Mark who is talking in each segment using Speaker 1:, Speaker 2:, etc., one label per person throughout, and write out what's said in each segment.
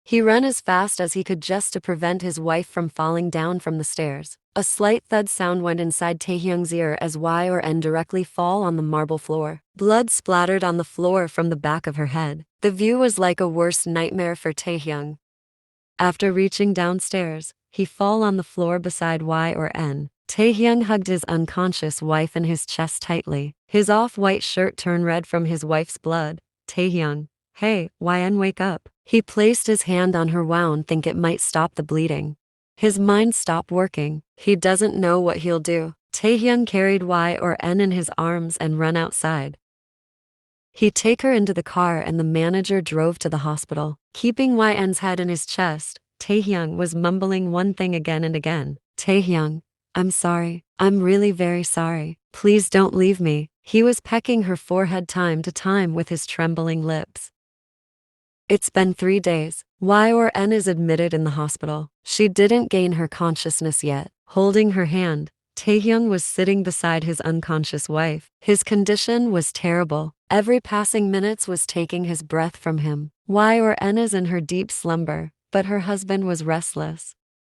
Speaker 1: He ran as fast as he could just to prevent his wife from falling down from the stairs. A slight thud sound went inside Taehyung's ear as Y or N directly fall on the marble floor. Blood splattered on the floor from the back of her head. The view was like a worst nightmare for Taehyung. After reaching downstairs, he fall on the floor beside Y or N. Taehyung hugged his unconscious wife in his chest tightly. His off-white shirt turned red from his wife's blood. Taehyung, hey, YN, wake up. He placed his hand on her wound, think it might stop the bleeding. His mind stopped working. He doesn't know what he'll do. Taehyung carried Y or N in his arms and ran outside. He take her into the car and the manager drove to the hospital. Keeping YN's head in his chest, Taehyung was mumbling one thing again and again. Taehyung, I'm sorry. I'm really very sorry. Please don't leave me. He was pecking her forehead time to time with his trembling lips. It's been 3 days. Y or N is admitted in the hospital. She didn't gain her consciousness yet. Holding her hand, Taehyung was sitting beside his unconscious wife. His condition was terrible. Every passing minutes was taking his breath from him. Y or N is in her deep slumber, but her husband was restless.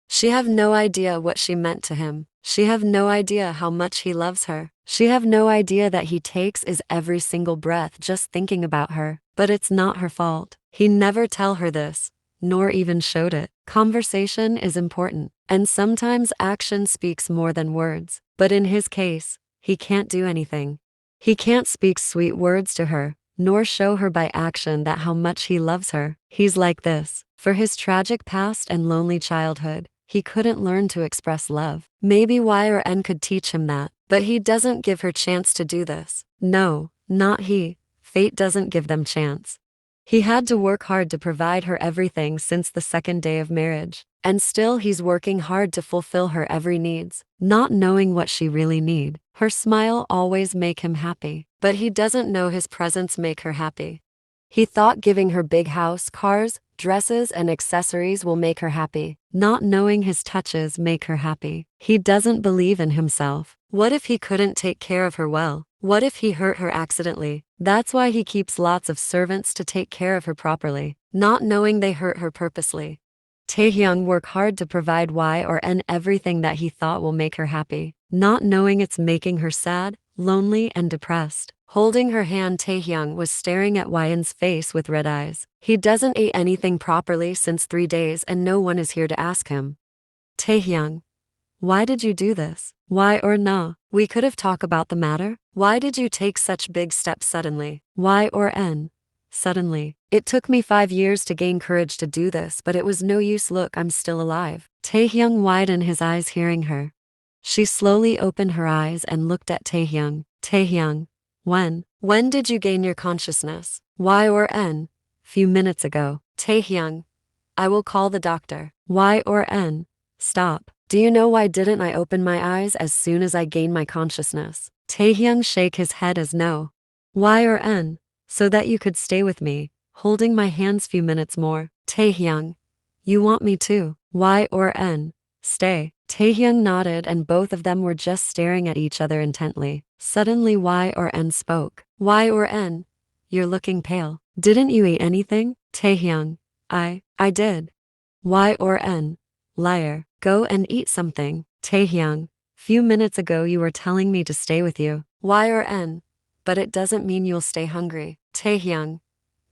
Speaker 1: She have no idea what she meant to him. She have no idea how much he loves her. She have no idea that he takes is every single breath just thinking about her. But it's not her fault. He never tell her this, nor even showed it. Conversation is important, and sometimes action speaks more than words. But in his case, he can't do anything. He can't speak sweet words to her, nor show her by action that how much he loves her. He's like this. For his tragic past and lonely childhood, he couldn't learn to express love. Maybe Y or N could teach him that, but he doesn't give her chance to do this. No, not he. Fate doesn't give them chance. He had to work hard to provide her everything since the second day of marriage, and still he's working hard to fulfill her every needs, not knowing what she really need. Her smile always make him happy, but he doesn't know his presence make her happy. He thought giving her big house, cars, dresses and accessories will make her happy, not knowing his touches make her happy. He doesn't believe in himself. What if he couldn't take care of her well? What if he hurt her accidentally? That's why he keeps lots of servants to take care of her properly, not knowing they hurt her purposely. Taehyung work hard to provide Y or N everything that he thought will make her happy, not knowing it's making her sad, lonely and depressed. Holding her hand, Taehyung was staring at Yin's face with red eyes. He doesn't eat anything properly since 3 days and no one is here to ask him. Taehyung, why did you do this? Y or no? We could have talked about the matter. Why did you take such big steps suddenly? Y or N? Suddenly. It took me 5 years to gain courage to do this, but it was no use. Look, I'm still alive. Taehyung widened his eyes hearing her. She slowly opened her eyes and looked at Taehyung. Taehyung, when did you gain your consciousness? Y or N? Few minutes ago. Taehyung, I will call the doctor. Y or N? Stop. Do you know why didn't I open my eyes as soon as I gained my consciousness? Taehyung shake his head as no. Y or N? So that you could stay with me, holding my hands few minutes more. Taehyung, you want me to? Y or N? Stay. Taehyung nodded and both of them were just staring at each other intently. Suddenly Y or N spoke. Y or N? You're looking pale. Didn't you eat anything? Taehyung, I did. Y or N? Liar. Go and eat something. Taehyung, few minutes ago you were telling me to stay with you. Y or N? But it doesn't mean you'll stay hungry. Taehyung,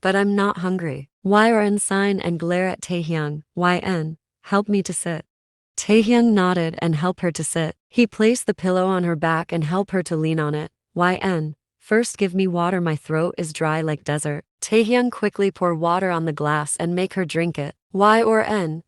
Speaker 1: but I'm not hungry. Y or N sign and glare at Taehyung. YN, help me to sit. Taehyung nodded and helped her to sit. He placed the pillow on her back and helped her to lean on it. YN, first give me water, my throat is dry like desert. Taehyung quickly pour water on the glass and make her drink it. Y or N,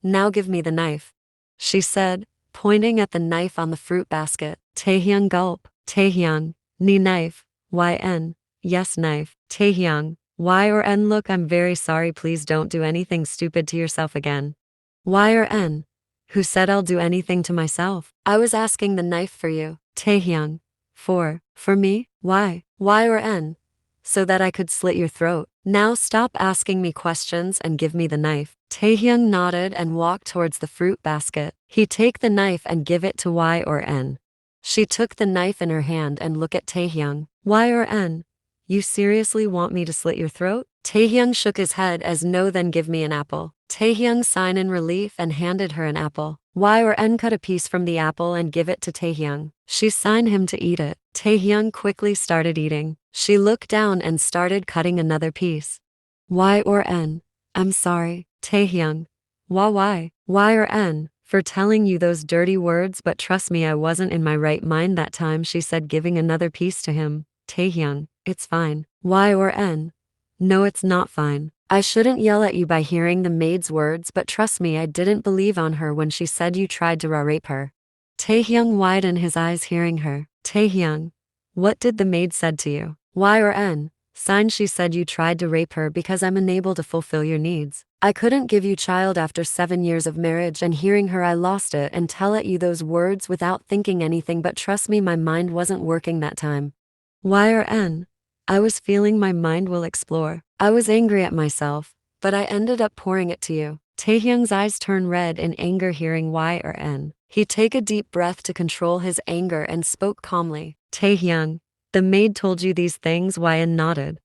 Speaker 1: now give me the knife, she said, pointing at the knife on the fruit basket. Taehyung gulp. Taehyung, knee knife. YN, yes knife. Taehyung, Y or N, look, I'm very sorry, please don't do anything stupid to yourself again. Y or N, who said I'll do anything to myself? I was asking the knife for you. Taehyung, for me? Why? Y or N, so that I could slit your throat. Now stop asking me questions and give me the knife. Taehyung nodded and walked towards the fruit basket. He take the knife and give it to Y or N. She took the knife in her hand and looked at Taehyung. Y or N, You seriously want me to slit your throat? Taehyung shook his head as no, then give me an apple. Taehyung sighed in relief and handed her an apple. Y or N cut a piece from the apple and give it to Taehyung. She signed him to eat it. Taehyung quickly started eating. She looked down and started cutting another piece. Y or N? I'm sorry, Taehyung. Why? Y or N? For telling you those dirty words, but trust me, I wasn't in my right mind that time, she said, giving another piece to him. Taehyung, it's fine. Y or N? No, it's not fine. I shouldn't yell at you by hearing the maid's words, but trust me, I didn't believe on her when she said you tried to rape her. Taehyung widened his eyes hearing her. Taehyung, what did the maid said to you? Y or N? Sign, she said you tried to rape her because I'm unable to fulfill your needs. I couldn't give you child after 7 years of marriage, and hearing her I lost it and tell at you those words without thinking anything, but trust me, my mind wasn't working that time. Y or N? I was feeling my mind will explore. I was angry at myself, but I ended up pouring it to you. Taehyung's eyes turned red in anger hearing Y or N. He took a deep breath to control his anger and spoke calmly. Taehyung, the maid told you these things? Y and nodded.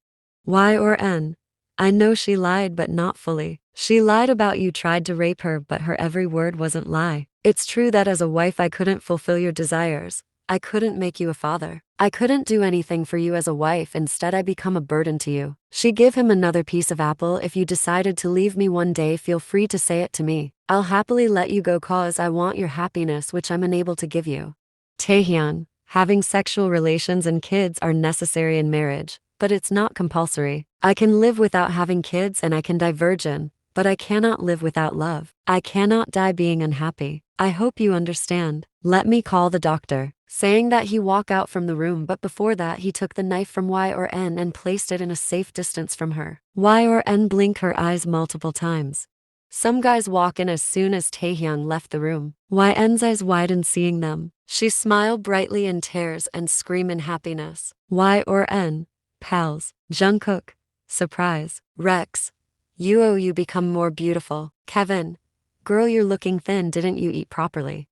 Speaker 1: Y or N? I know she lied, but not fully. She lied about you tried to rape her, but her every word wasn't lie. It's true that as a wife I couldn't fulfill your desires. I couldn't make you a father. I couldn't do anything for you as a wife, instead I become a burden to you. She gave him another piece of apple. If you decided to leave me one day, feel free to say it to me. I'll happily let you go cause I want your happiness, which I'm unable to give you. Taehyung, having sexual relations and kids are necessary in marriage, but it's not compulsory. I can live without having kids and I can divergent, but I cannot live without love. I cannot die being unhappy. I hope you understand. Let me call the doctor. Saying that, he walked out from the room, but before that he took the knife from Y or N and placed it in a safe distance from her. Y or N blinked her eyes multiple times. Some guys walk in as soon as Taehyung left the room. Yen's eyes widened seeing them. She smiled brightly in tears and screamed in happiness. Y or N? Pals. Jungkook. Surprise. Rex. You become more beautiful. Kevin. Girl, you're looking thin, didn't you eat properly?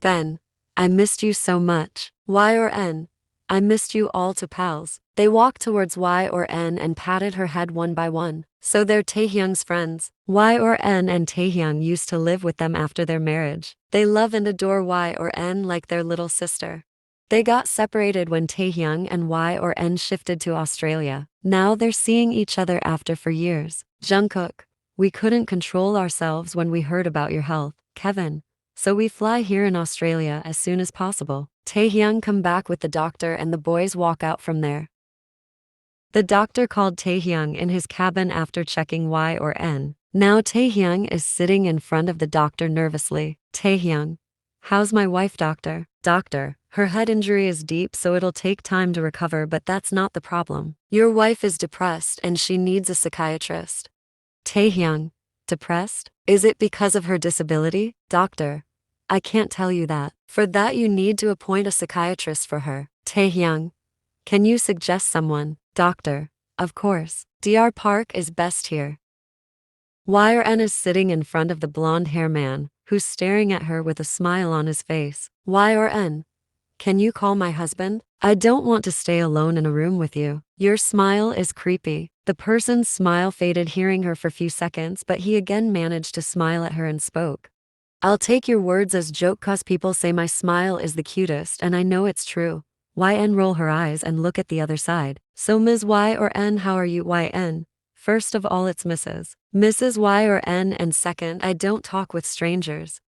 Speaker 1: Ben. I missed you so much. Y or N? I missed you all to pals. They walked towards Y or N and patted her head one by one. So they're Taehyung's friends. Y or N and Taehyung used to live with them after their marriage. They love and adore Y or N like their little sister. They got separated when Taehyung and Y or N shifted to Australia. Now they're seeing each other after for years. Jungkook, we couldn't control ourselves when we heard about your health, Kevin. So we fly here in Australia as soon as possible. Taehyung come back with the doctor and the boys walk out from there. The doctor called Taehyung in his cabin after checking Y or N. Now Taehyung is sitting in front of the doctor nervously. Taehyung, how's my wife, doctor? Doctor, her head injury is deep, so it'll take time to recover, but that's not the problem. Your wife is depressed and she needs a psychiatrist. Taehyung, depressed? Is it because of her disability? Doctor, I can't tell you that. For that you need to appoint a psychiatrist for her. Taehyung, can you suggest someone? Doctor, of course. Dr. Park is best here. Y or N is sitting in front of the blonde hair man, who's staring at her with a smile on his face. Y or N, can you call my husband? I don't want to stay alone in a room with you. Your smile is creepy. The person's smile faded hearing her for a few seconds, but he again managed to smile at her and spoke. I'll take your words as joke cause people say my smile is the cutest and I know it's true. YN roll her eyes and look at the other side. So Ms. Y or N, how are you? YN. First of all, it's Mrs. Y or N, and second, I don't talk with strangers.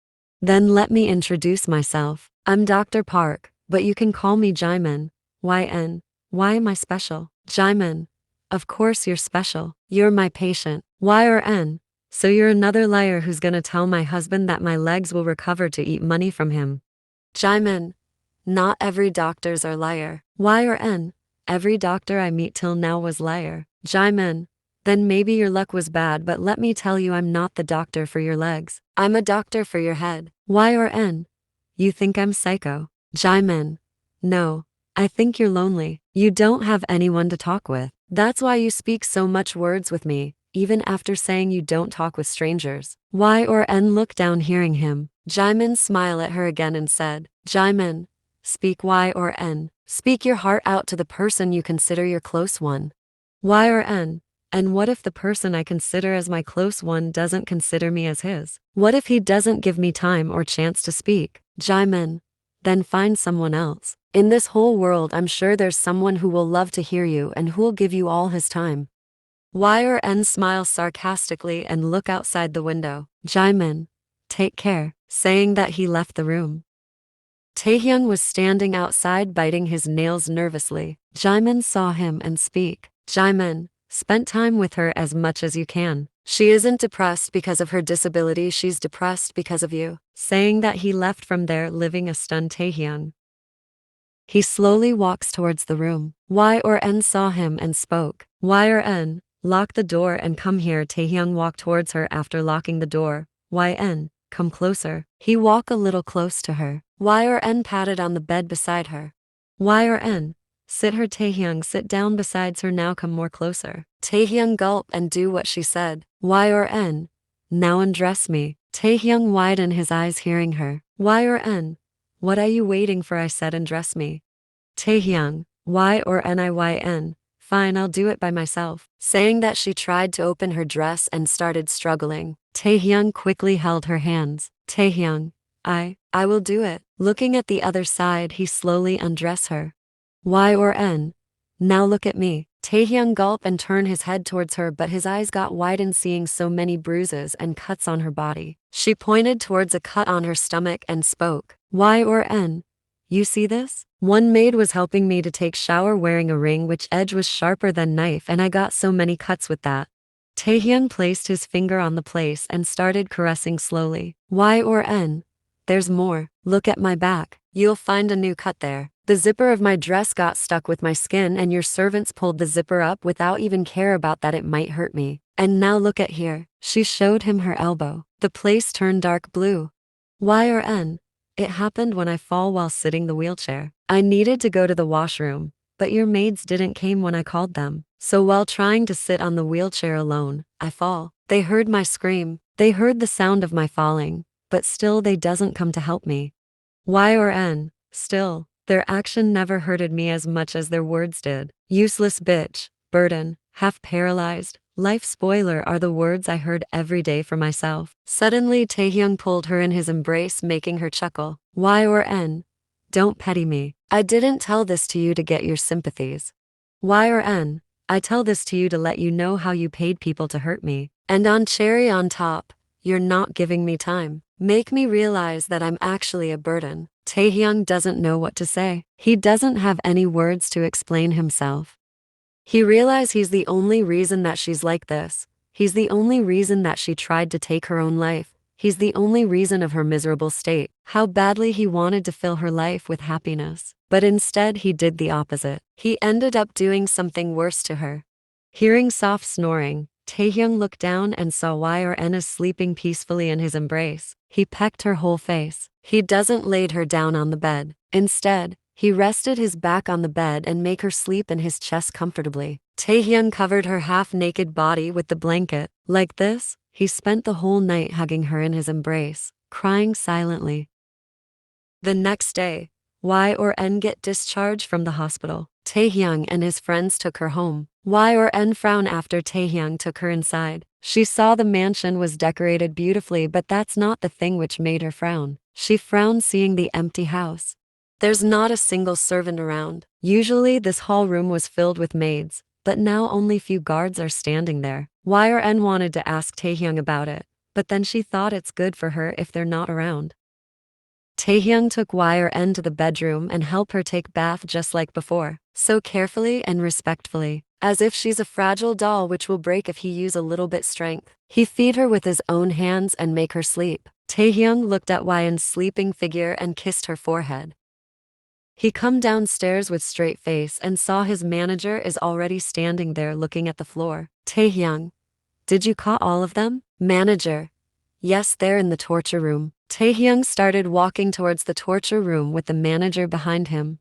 Speaker 1: Then let me introduce myself. I'm Dr. Park, but you can call me Jimin. YN. Why am I special? Jimin. Of course you're special. You're my patient. Y or N. So you're another liar who's gonna tell my husband that my legs will recover to eat money from him. Jimin. Not every doctors are liar. Y or N. Every doctor I meet till now was liar. Jimin. Then maybe your luck was bad, but let me tell you, I'm not the doctor for your legs. I'm a doctor for your head. Y or N. You think I'm psycho? Jimin. No. I think you're lonely. You don't have anyone to talk with. That's why you speak so much words with me, even after saying you don't talk with strangers. Y or N looked down hearing him. Jimin smiled at her again and said, Jimin. Speak. Y or N. Speak your heart out to the person you consider your close one. Y or N. And what if the person I consider as my close one doesn't consider me as his? What if he doesn't give me time or chance to speak? Jimin. Then find someone else. In this whole world, I'm sure there's someone who will love to hear you and who'll give you all his time. Y or N smiles sarcastically and look outside the window. Jimin. Take care. Saying that, he left the room. Taehyung was standing outside biting his nails nervously. Jimin saw him and speak. Jimin. Spend time with her as much as you can. She isn't depressed because of her disability, she's depressed because of you. Saying that, he left from there, leaving a stunned Taehyung. He slowly walks towards the room. Y or N saw him and spoke. Y or N. Lock the door and come here. Taehyung walked towards her after locking the door. YN. Come closer. He walked a little close to her. Y or N patted on the bed beside her. Y or N. Sit her. Taehyung sit down besides her. Now come more closer. Taehyung gulped and do what she said. Y or N. Now undress me. Taehyung widened his eyes hearing her. Y or N. What are you waiting for? I said undress me. Taehyung. Y or N. Fine, I'll do it by myself. Saying that, she tried to open her dress and started struggling. Taehyung quickly held her hands. Taehyung. I will do it. Looking at the other side, he slowly undressed her. Y or N. Now look at me. Taehyung gulped and turned his head towards her, but his eyes got widened seeing so many bruises and cuts on her body. She pointed towards a cut on her stomach and spoke. Y or N. You see this? One maid was helping me to take shower wearing a ring which edge was sharper than knife, and I got so many cuts with that. Taehyung placed his finger on the place and started caressing slowly. Y or N. There's more. Look at my back. You'll find a new cut there. The zipper of my dress got stuck with my skin and your servants pulled the zipper up without even care about that it might hurt me. And now look at here. She showed him her elbow. The place turned dark blue. Y or N. It happened when I fall while sitting the wheelchair. I needed to go to the washroom, but your maids didn't came when I called them. So while trying to sit on the wheelchair alone, I fall. They heard my scream. They heard the sound of my falling, but still they doesn't come to help me. Y or N. Still, their action never hurted me as much as their words did. Useless bitch, burden, half paralyzed, life spoiler are the words I heard every day for myself. Suddenly Taehyung pulled her in his embrace, making her chuckle. Y or N. Don't petty me. I didn't tell this to you to get your sympathies. Y or N. I tell this to you to let you know how you paid people to hurt me. And on cherry on top, you're not giving me time. Make me realize that I'm actually a burden. Taehyung doesn't know what to say. He doesn't have any words to explain himself. He realized he's the only reason that she's like this. He's the only reason that she tried to take her own life. He's the only reason of her miserable state. How badly he wanted to fill her life with happiness. But instead he did the opposite. He ended up doing something worse to her. Hearing soft snoring, Taehyung looked down and saw Y or N sleeping peacefully in his embrace. He pecked her whole face. He doesn't laid her down on the bed. Instead, he rested his back on the bed and make her sleep in his chest comfortably. Taehyung covered her half-naked body with the blanket. Like this, he spent the whole night hugging her in his embrace, crying silently. The next day, Y or N get discharged from the hospital. Taehyung and his friends took her home. Y or N frowned after Taehyung took her inside. She saw the mansion was decorated beautifully, but that's not the thing which made her frown. She frowned seeing the empty house. There's not a single servant around. Usually this hall room was filled with maids, but now only few guards are standing there. Y or N wanted to ask Taehyung about it, but then she thought it's good for her if they're not around. Taehyung took Y or N to the bedroom and helped her take bath just like before, so carefully and respectfully, as if she's a fragile doll which will break if he use a little bit strength. He feed her with his own hands and make her sleep. Taehyung looked at Y's sleeping figure and kissed her forehead. He come downstairs with straight face and saw his manager is already standing there looking at the floor. Taehyung, did you caught all of them? Manager, yes, they're in the torture room. Taehyung started walking towards the torture room with the manager behind him.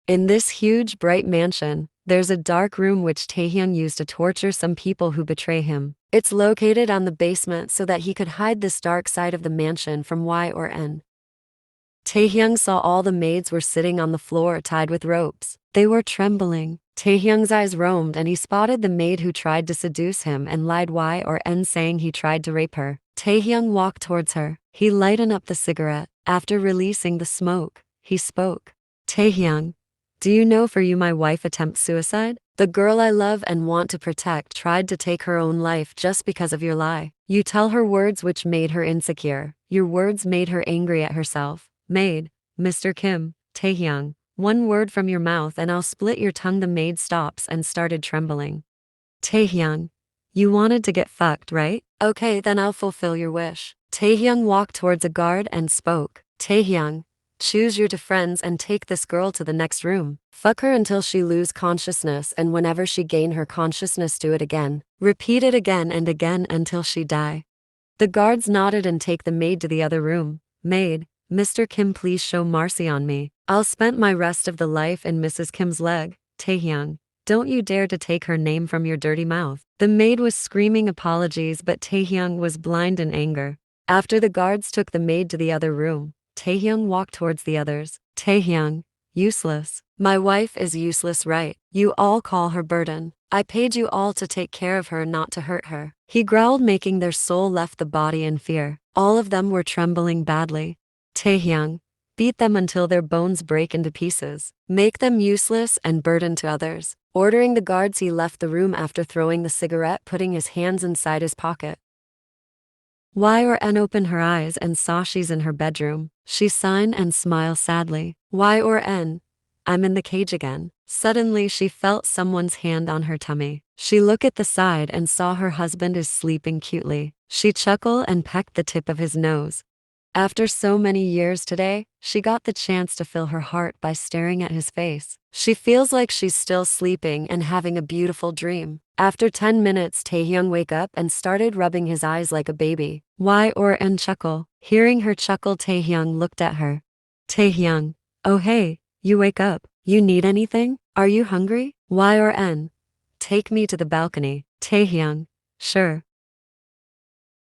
Speaker 1: In this huge bright mansion, there's a dark room which Taehyung used to torture some people who betray him. It's located on the basement so that he could hide this dark side of the mansion from Y or N. Taehyung saw all the maids were sitting on the floor tied with ropes. They were trembling. Taehyung's eyes roamed and he spotted the maid who tried to seduce him and lied Y or N saying he tried to rape her. Taehyung walked towards her. He lighted up the cigarette. After releasing the smoke, he spoke. Taehyung, do you know for you my wife attempts suicide? The girl I love and want to protect tried to take her own life just because of your lie. You tell her words which made her insecure. Your words made her angry at herself. Maid, Mr. Kim, Taehyung, one word from your mouth and I'll split your tongue. The maid stops and started trembling. Taehyung, you wanted to get fucked, right? Okay, then I'll fulfill your wish. Taehyung walked towards a guard and spoke. Taehyung, choose your two friends and take this girl to the next room. Fuck her until she lose consciousness and whenever she gain her consciousness do it again. Repeat it again and again until she die. The guards nodded and take the maid to the other room. Maid, Mr. Kim please show mercy on me. I'll spend my rest of the life in Mrs. Kim's leg. Taehyung, don't you dare to take her name from your dirty mouth. The maid was screaming apologies but Taehyung was blind in anger. After the guards took the maid to the other room, Taehyung walked towards the others. Taehyung, useless. My wife is useless, right? You all call her burden. I paid you all to take care of her, not to hurt her. He growled, making their soul left the body in fear. All of them were trembling badly. Taehyung, beat them until their bones break into pieces. Make them useless and burden to others. Ordering the guards, he left the room after throwing the cigarette, putting his hands inside his pocket. Y or N opened her eyes and saw she's in her bedroom. She sighed and smiled sadly. Y or N, I'm in the cage again. Suddenly she felt someone's hand on her tummy. She looked at the side and saw her husband is sleeping cutely. She chuckled and pecked the tip of his nose. After so many years today, she got the chance to fill her heart by staring at his face. She feels like she's still sleeping and having a beautiful dream. After 10 minutes, Taehyung wake up and started rubbing his eyes like a baby. Y or N chuckle. Hearing her chuckle, Taehyung looked at her. Taehyung, oh hey, you wake up. You need anything? Are you hungry? Y or N, take me to the balcony. Taehyung, sure.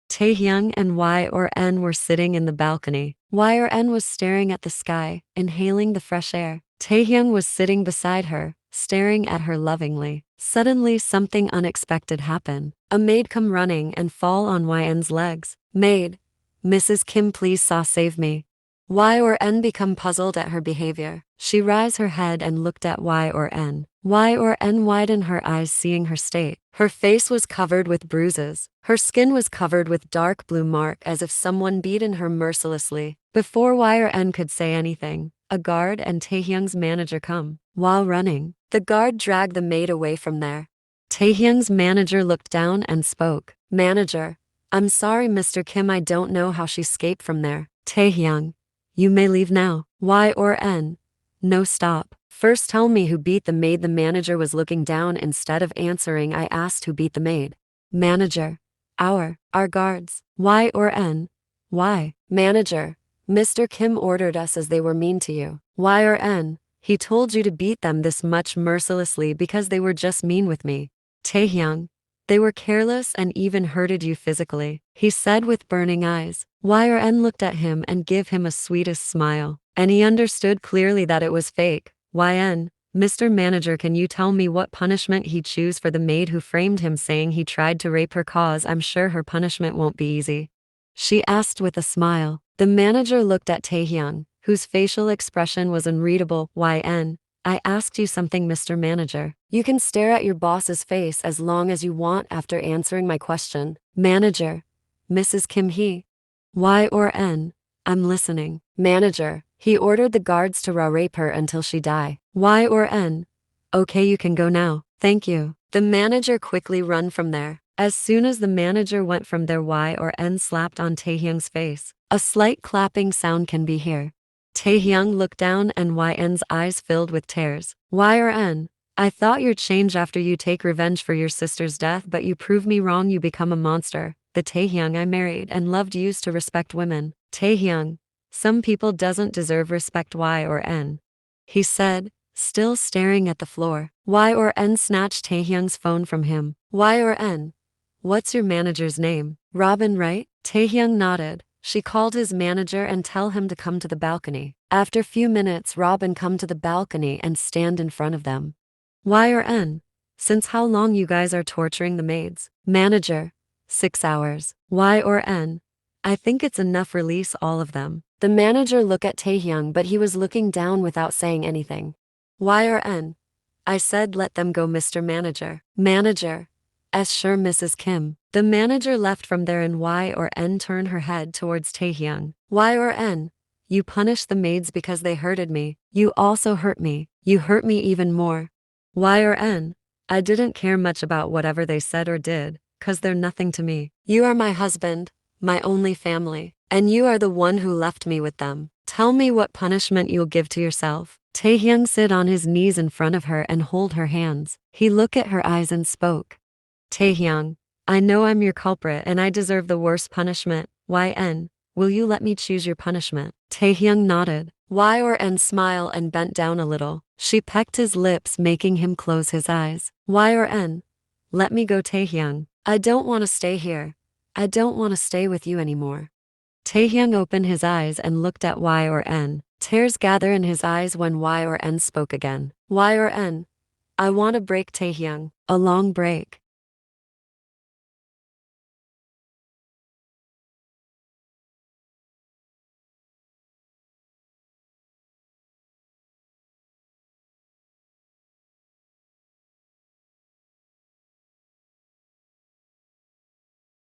Speaker 1: Taehyung and Y or N were sitting in the balcony. Y or N was staring at the sky, inhaling the fresh air. Taehyung was sitting beside her, staring at her lovingly. Suddenly something unexpected happened. A maid come running and fall on YN's legs. Maid, Mrs. Kim please save me. Y or N become puzzled at her behavior. She raised her head and looked at Y or N. Y or N widened her eyes seeing her state. Her face was covered with bruises. Her skin was covered with dark blue mark as if someone beaten her mercilessly. Before Y or N could say anything, a guard and Taehyung's manager come. While running, the guard dragged the maid away from there. Taehyung's manager looked down and spoke. Manager, I'm sorry Mr. Kim, I don't know how she escaped from there. Taehyung, you may leave now. Y or N, no stop. First tell me who beat the maid. The manager was looking down. Instead of answering, I asked who beat the maid. Manager, our guards. Y or N, why? Manager, Mr. Kim ordered us as they were mean to you. Y or N, he told you to beat them this much mercilessly because they were just mean with me. Taehyung, they were careless and even hurted you physically, he said with burning eyes. Y or N looked at him and gave him a sweetest smile, and he understood clearly that it was fake. YN, Mr. Manager, can you tell me what punishment he choose for the maid who framed him saying he tried to rape her? Cause I'm sure her punishment won't be easy, she asked with a smile. The manager looked at Taehyung, whose facial expression was unreadable. YN, I asked you something, Mr. Manager. You can stare at your boss's face as long as you want after answering my question. Manager, Mrs. Kim he. Y or N, I'm listening. Manager, he ordered the guards to rape her until she die. Y or N, okay, you can go now, thank you. The manager quickly run from there. As soon as the manager went from there, Y or N slapped on Taehyung's face. A slight clapping sound can be heard. Taehyung looked down and YN's eyes filled with tears. Y or N, I thought you'd change after you take revenge for your sister's death, but you prove me wrong. You become a monster. The Taehyung I married and loved used to respect women. Taehyung, some people doesn't deserve respect. Y or N, he said, still staring at the floor. Y or N snatched Taehyung's phone from him. Y or N, what's your manager's name? Robin, right? Taehyung nodded. She called his manager and tell him to come to the balcony. After few minutes, Robin come to the balcony and stand in front of them. Y or N? Since how long you guys are torturing the maids? Manager. 6 hours. Y or N? I think it's enough, release all of them. The manager looked at Taehyung, but he was looking down without saying anything. Y or N? I said let them go, Mr. Manager. Manager. As sure, Mrs. Kim. The manager left from there and Y or N turned her head towards Taehyung. Y or N? You punished the maids because they hurted me. You also hurt me. You hurt me even more. Y or N? I didn't care much about whatever they said or did, 'cause they're nothing to me. You are my husband, my only family, and you are the one who left me with them. Tell me what punishment you'll give to yourself. Taehyung sit on his knees in front of her and hold her hands. He looked at her eyes and spoke. Taehyung, I know I'm your culprit and I deserve the worst punishment. YN, will you let me choose your punishment? Taehyung nodded. Y or N smiled and bent down a little. She pecked his lips, making him close his eyes. Y or N, let me go, Taehyung. I don't want to stay here. I don't want to stay with you anymore. Taehyung opened his eyes and looked at Y or N. Tears gathered in his eyes when Y or N spoke again. Y or N, I want a break, Taehyung. A long break.